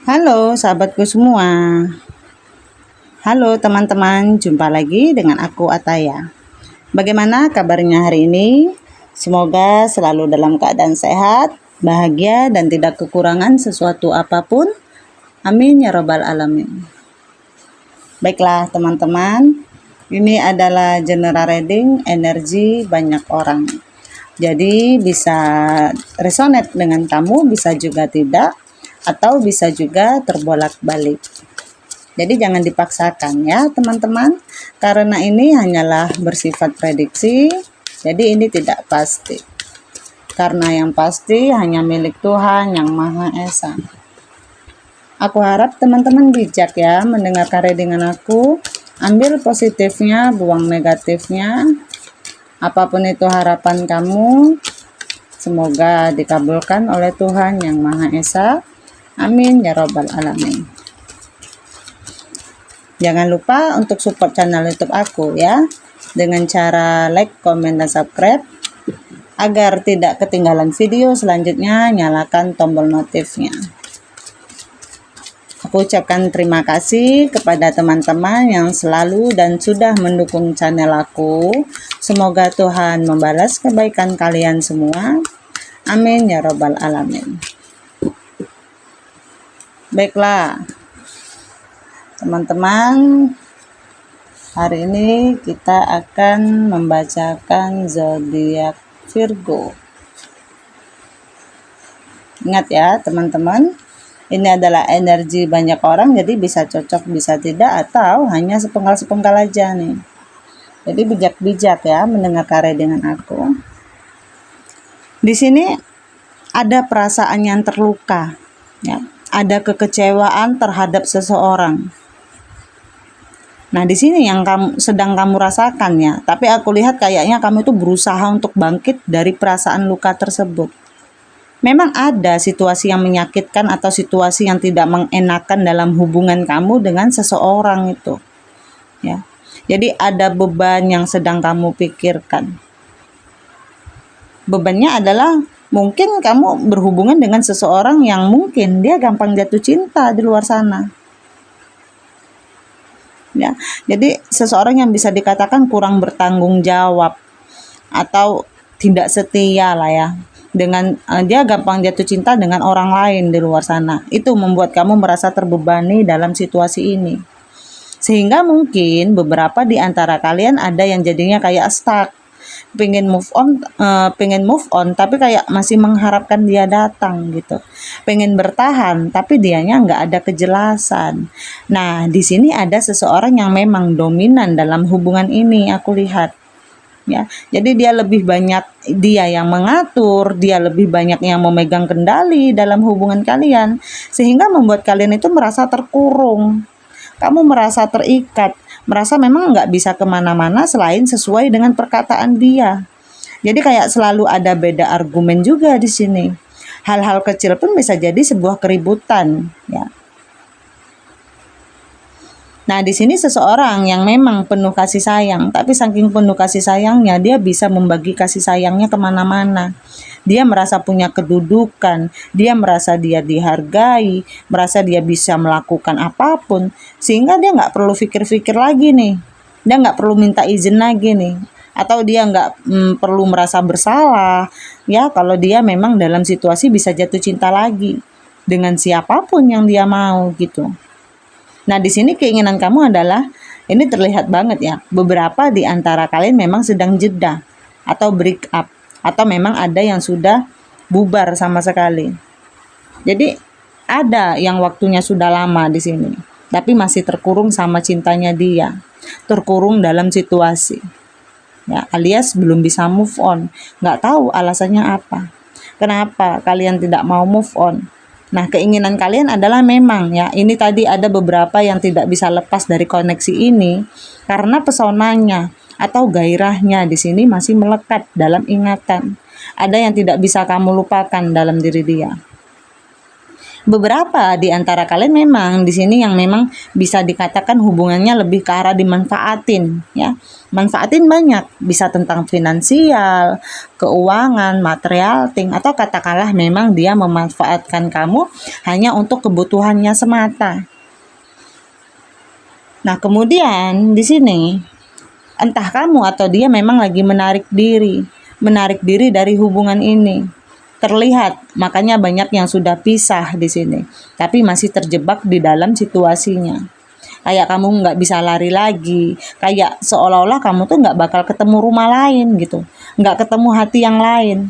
Halo sahabatku semua. Halo teman-teman, jumpa lagi dengan aku Ataya. Bagaimana kabarnya hari ini? Semoga selalu dalam keadaan sehat, bahagia dan tidak kekurangan sesuatu apapun. Amin ya robbal alamin. Baiklah teman-teman, ini adalah general reading energi banyak orang. Jadi bisa resonate dengan kamu, bisa juga tidak, atau bisa juga terbolak-balik. Jadi jangan dipaksakan ya teman-teman, karena ini hanyalah bersifat prediksi, jadi ini tidak pasti. Karena yang pasti hanya milik Tuhan Yang Maha Esa. Aku harap teman-teman bijak ya mendengarkan readingan aku, ambil positifnya, buang negatifnya. Apapun itu harapan kamu, semoga dikabulkan oleh Tuhan Yang Maha Esa. Amin ya robbal alamin. Jangan lupa untuk support channel YouTube aku ya, dengan cara like, komen, dan subscribe. Agar tidak ketinggalan video selanjutnya, nyalakan tombol notifnya. Aku ucapkan terima kasih kepada teman-teman yang selalu dan sudah mendukung channel aku. Semoga Tuhan membalas kebaikan kalian semua. Amin ya robbal alamin. Baiklah teman-teman, hari ini kita akan membacakan zodiak Virgo. Ingat ya teman-teman, ini adalah energi banyak orang, jadi bisa cocok bisa tidak, atau hanya sepenggal-sepenggal aja nih. Jadi bijak-bijak ya mendengar readingan aku. Di sini ada perasaan yang terluka ya, ada kekecewaan terhadap seseorang. Nah, di sini yang sedang kamu rasakan ya. Tapi aku lihat kayaknya kamu itu berusaha untuk bangkit dari perasaan luka tersebut. Memang ada situasi yang menyakitkan atau situasi yang tidak mengenakan dalam hubungan kamu dengan seseorang itu. Ya. Jadi ada beban yang sedang kamu pikirkan. Bebannya adalah mungkin kamu berhubungan dengan seseorang yang mungkin dia gampang jatuh cinta di luar sana. Ya, jadi seseorang yang bisa dikatakan kurang bertanggung jawab atau tidak setia lah ya, dengan dia gampang jatuh cinta dengan orang lain di luar sana. Itu membuat kamu merasa terbebani dalam situasi ini, sehingga mungkin beberapa di antara kalian ada yang jadinya kayak stuck, pengen move on tapi kayak masih mengharapkan dia datang gitu, pengen bertahan tapi dianya nggak ada kejelasan. Nah, di sini ada seseorang yang memang dominan dalam hubungan ini, aku lihat ya. Jadi dia lebih banyak, dia yang mengatur, dia lebih banyak yang memegang kendali dalam hubungan kalian, sehingga membuat kalian itu merasa terkurung. Kamu merasa terikat, merasa memang nggak bisa kemana-mana selain sesuai dengan perkataan dia. Jadi kayak selalu ada beda argumen juga di sini. Hal-hal kecil pun bisa jadi sebuah keributan, ya. Nah, di sini seseorang yang memang penuh kasih sayang, tapi saking penuh kasih sayangnya, dia bisa membagi kasih sayangnya kemana-mana. Dia merasa punya kedudukan, dia merasa dia dihargai, merasa dia bisa melakukan apapun, sehingga dia nggak perlu pikir-pikir lagi nih. Dia nggak perlu minta izin lagi nih. Atau dia nggak perlu merasa bersalah, ya kalau dia memang dalam situasi bisa jatuh cinta lagi dengan siapapun yang dia mau gitu. Nah, di sini keinginan kamu adalah, ini terlihat banget ya, beberapa di antara kalian memang sedang jeda atau break up, atau memang ada yang sudah bubar sama sekali. Jadi ada yang waktunya sudah lama di sini, tapi masih terkurung sama cintanya dia, terkurung dalam situasi, ya, alias belum bisa move on, nggak tahu alasannya apa. Kenapa kalian tidak mau move on? Nah, keinginan kalian adalah memang ya, ini tadi ada beberapa yang tidak bisa lepas dari koneksi ini karena pesonanya atau gairahnya di sini masih melekat dalam ingatan. Ada yang tidak bisa kamu lupakan dalam diri dia. Beberapa di antara kalian memang di sini yang memang bisa dikatakan hubungannya lebih ke arah dimanfaatin, ya. Manfaatin banyak, bisa tentang finansial, keuangan, material, atau katakanlah memang dia memanfaatkan kamu hanya untuk kebutuhannya semata. Nah, kemudian di sini entah kamu atau dia memang lagi menarik diri dari hubungan ini. Terlihat, makanya banyak yang sudah pisah di sini, tapi masih terjebak di dalam situasinya. Kayak kamu nggak bisa lari lagi, kayak seolah-olah kamu tuh nggak bakal ketemu rumah lain gitu, nggak ketemu hati yang lain.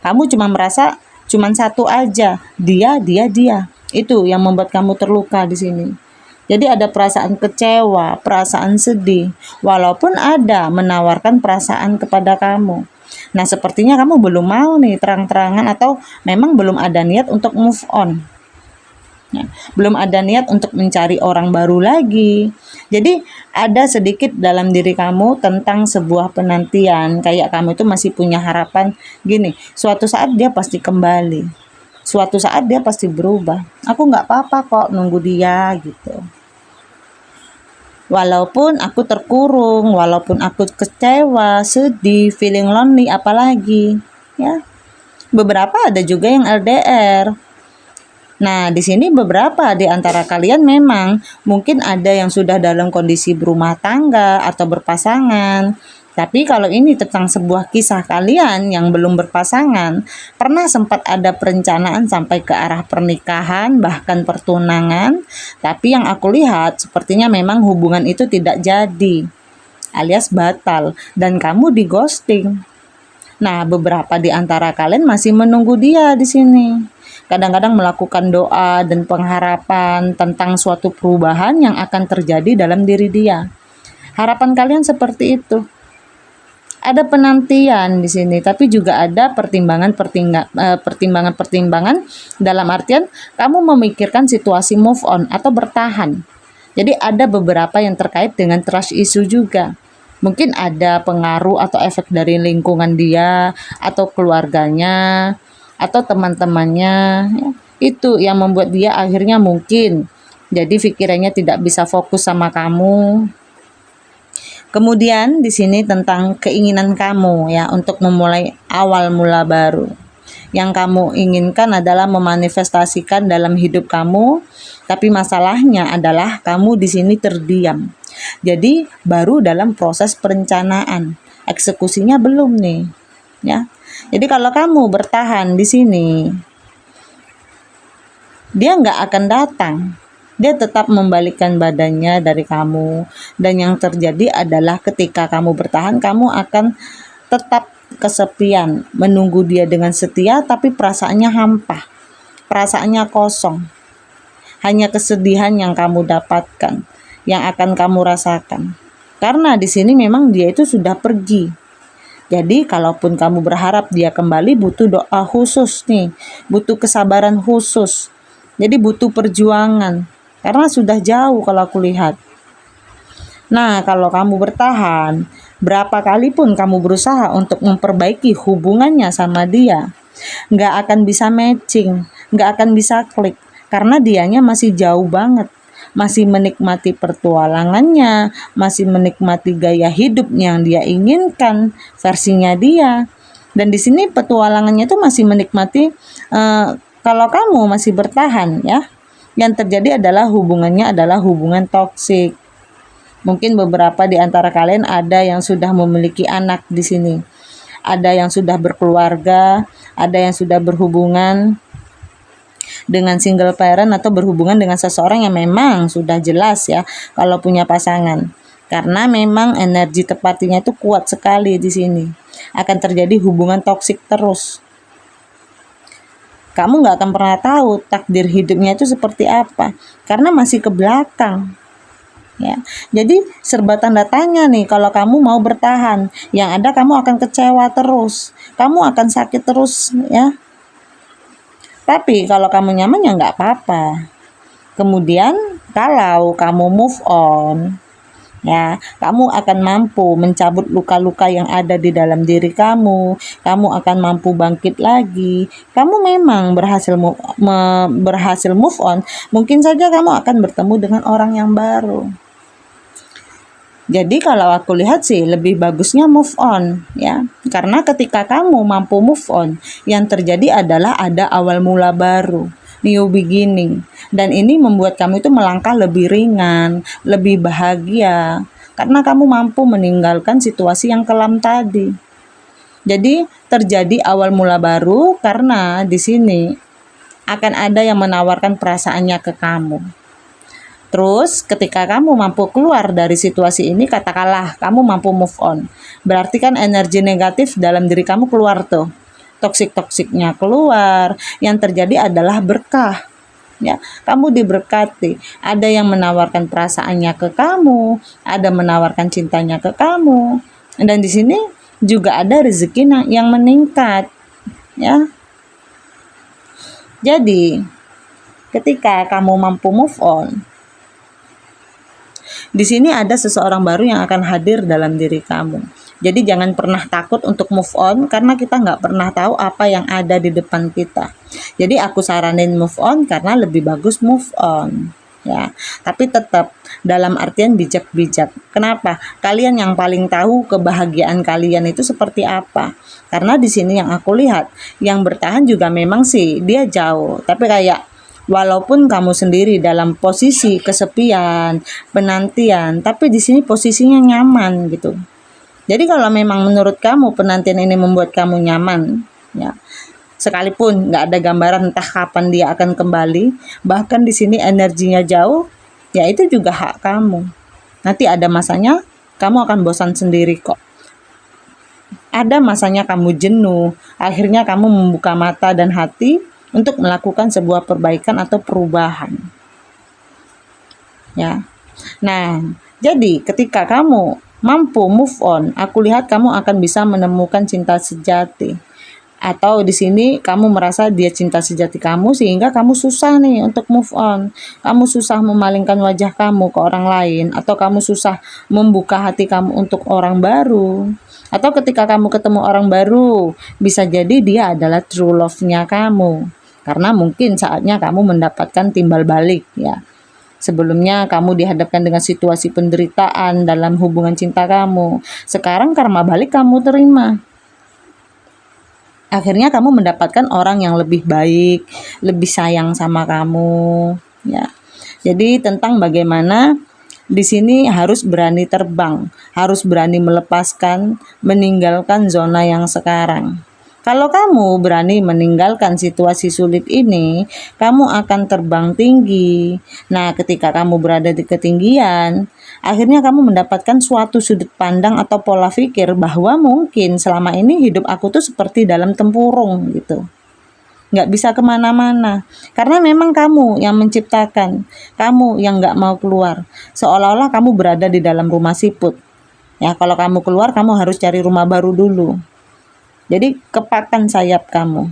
Kamu cuma merasa cuma satu aja, dia. Itu yang membuat kamu terluka di sini. Jadi ada perasaan kecewa, perasaan sedih, walaupun ada menawarkan perasaan kepada kamu. Nah, sepertinya kamu belum mau nih terang-terangan atau memang belum ada niat untuk move on. Ya, belum ada niat untuk mencari orang baru lagi. Jadi ada sedikit dalam diri kamu tentang sebuah penantian, kayak kamu itu masih punya harapan gini, suatu saat dia pasti kembali, suatu saat dia pasti berubah. Aku nggak apa-apa kok nunggu dia gitu. Walaupun aku terkurung, walaupun aku kecewa, sedih, feeling lonely, apalagi, ya. Beberapa ada juga yang LDR. Nah, di sini beberapa di antara kalian memang mungkin ada yang sudah dalam kondisi berumah tangga atau berpasangan. Tapi kalau ini tentang sebuah kisah kalian yang belum berpasangan, pernah sempat ada perencanaan sampai ke arah pernikahan, bahkan pertunangan, tapi yang aku lihat sepertinya memang hubungan itu tidak jadi, alias batal, dan kamu di ghosting. Nah, beberapa di antara kalian masih menunggu dia di sini. Kadang-kadang melakukan doa dan pengharapan tentang suatu perubahan yang akan terjadi dalam diri dia. Harapan kalian seperti itu. Ada penantian di sini, tapi juga ada pertimbangan-pertimbangan dalam artian kamu memikirkan situasi move on atau bertahan. Jadi ada beberapa yang terkait dengan trust issue juga. Mungkin ada pengaruh atau efek dari lingkungan dia atau keluarganya atau teman-temannya, ya. Itu yang membuat dia akhirnya mungkin jadi pikirannya tidak bisa fokus sama kamu. Kemudian di sini tentang keinginan kamu ya untuk memulai awal mula baru. Yang kamu inginkan adalah memanifestasikan dalam hidup kamu, tapi masalahnya adalah kamu di sini terdiam. Jadi baru dalam proses perencanaan, eksekusinya belum nih, ya. Jadi kalau kamu bertahan di sini, dia nggak akan datang. Dia tetap membalikkan badannya dari kamu. Dan yang terjadi adalah ketika kamu bertahan, kamu akan tetap kesepian, menunggu dia dengan setia, tapi perasaannya hampa, perasaannya kosong. Hanya kesedihan yang kamu dapatkan, yang akan kamu rasakan. Karena di sini memang dia itu sudah pergi. Jadi kalaupun kamu berharap dia kembali, butuh doa khusus nih, butuh kesabaran khusus. Jadi butuh perjuangan. Karena sudah jauh kalau aku lihat. Nah, kalau kamu bertahan, berapa kali pun kamu berusaha untuk memperbaiki hubungannya sama dia, nggak akan bisa matching, nggak akan bisa klik. Karena dianya masih jauh banget. Masih menikmati pertualangannya, masih menikmati gaya hidup yang dia inginkan, versinya dia. Dan di sini petualangannya itu masih menikmati, kalau kamu masih bertahan ya. Yang terjadi adalah hubungannya adalah hubungan toksik. Mungkin beberapa di antara kalian ada yang sudah memiliki anak di sini. Ada yang sudah berkeluarga, ada yang sudah berhubungan dengan single parent atau berhubungan dengan seseorang yang memang sudah jelas ya kalau punya pasangan. Karena memang energi tepatinya itu kuat sekali di sini. Akan terjadi hubungan toksik terus. Kamu nggak akan pernah tahu takdir hidupnya itu seperti apa karena masih ke belakang, ya. Jadi serba tanda tanya nih kalau kamu mau bertahan. Yang ada kamu akan kecewa terus, kamu akan sakit terus, ya. Tapi kalau kamu nyaman ya nggak apa-apa. Kemudian kalau kamu move on, Ya, kamu akan mampu mencabut luka-luka yang ada di dalam diri kamu. Kamu akan mampu bangkit lagi. Kamu memang berhasil move on. Mungkin saja kamu akan bertemu dengan orang yang baru. Jadi kalau aku lihat sih lebih bagusnya move on ya. Karena ketika kamu mampu move on, yang terjadi adalah ada awal mula baru, new beginning. Dan ini membuat kamu itu melangkah lebih ringan, lebih bahagia karena kamu mampu meninggalkan situasi yang kelam tadi. Jadi terjadi awal mula baru karena di sini akan ada yang menawarkan perasaannya ke kamu. Terus ketika kamu mampu keluar dari situasi ini, katakanlah kamu mampu move on. Berarti kan energi negatif dalam diri kamu keluar tuh. Toksik-toksiknya keluar. Yang terjadi adalah berkah. Ya, kamu diberkati. Ada yang menawarkan perasaannya ke kamu, ada menawarkan cintanya ke kamu. Dan di sini juga ada rezeki yang meningkat. Ya. Jadi, ketika kamu mampu move on, di sini ada seseorang baru yang akan hadir dalam diri kamu. Jadi jangan pernah takut untuk move on karena kita nggak pernah tahu apa yang ada di depan kita. Jadi aku saranin move on karena lebih bagus move on. Ya, tapi tetap dalam artian bijak-bijak. Kenapa? Kalian yang paling tahu kebahagiaan kalian itu seperti apa. Karena di sini yang aku lihat, yang bertahan juga memang sih dia jauh, tapi kayak walaupun kamu sendiri dalam posisi kesepian, penantian, tapi di sini posisinya nyaman gitu. Jadi kalau memang menurut kamu penantian ini membuat kamu nyaman, ya, sekalipun nggak ada gambaran entah kapan dia akan kembali, bahkan di sini energinya jauh, ya itu juga hak kamu. Nanti ada masanya kamu akan bosan sendiri kok. Ada masanya kamu jenuh, akhirnya kamu membuka mata dan hati untuk melakukan sebuah perbaikan atau perubahan. Ya. Nah, jadi ketika kamu mampu move on, aku lihat kamu akan bisa menemukan cinta sejati. Atau di sini kamu merasa dia cinta sejati kamu sehingga kamu susah nih untuk move on. Kamu susah memalingkan wajah kamu ke orang lain atau kamu susah membuka hati kamu untuk orang baru. Atau ketika kamu ketemu orang baru, bisa jadi dia adalah true love-nya kamu. Karena mungkin saatnya kamu mendapatkan timbal balik ya. Sebelumnya kamu dihadapkan dengan situasi penderitaan dalam hubungan cinta kamu. Sekarang karma balik kamu terima. Akhirnya kamu mendapatkan orang yang lebih baik, lebih sayang sama kamu, ya. Jadi tentang bagaimana di sini harus berani terbang, harus berani melepaskan, meninggalkan zona yang sekarang. Kalau kamu berani meninggalkan situasi sulit ini, kamu akan terbang tinggi. Nah, ketika kamu berada di ketinggian, akhirnya kamu mendapatkan suatu sudut pandang atau pola pikir bahwa mungkin selama ini hidup aku tuh seperti dalam tempurung gitu. Nggak bisa kemana-mana. Karena memang kamu yang menciptakan, kamu yang nggak mau keluar. Seolah-olah kamu berada di dalam rumah siput. Ya, kalau kamu keluar, kamu harus cari rumah baru dulu. Jadi kepakkan sayap kamu.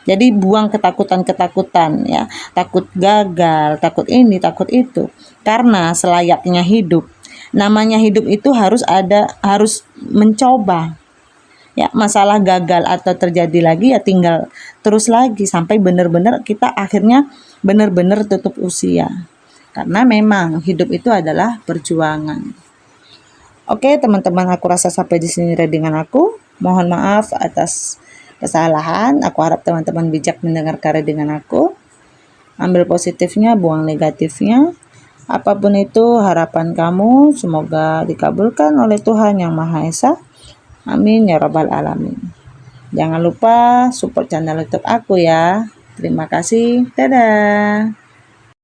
Jadi buang ketakutan-ketakutan ya, takut gagal, takut ini, takut itu. Karena selayaknya hidup, namanya hidup itu harus mencoba. Ya, masalah gagal atau terjadi lagi ya tinggal terus lagi sampai benar-benar kita akhirnya benar-benar tutup usia. Karena memang hidup itu adalah perjuangan. Oke, teman-teman, aku rasa sampai di sini dengan aku. Mohon maaf atas kesalahan. Aku harap teman-teman bijak mendengarkan dengan aku. Ambil positifnya, buang negatifnya. Apapun itu harapan kamu semoga dikabulkan oleh Tuhan Yang Maha Esa. Amin ya rabbal alamin. Jangan lupa support channel YouTube aku ya. Terima kasih. Dadah.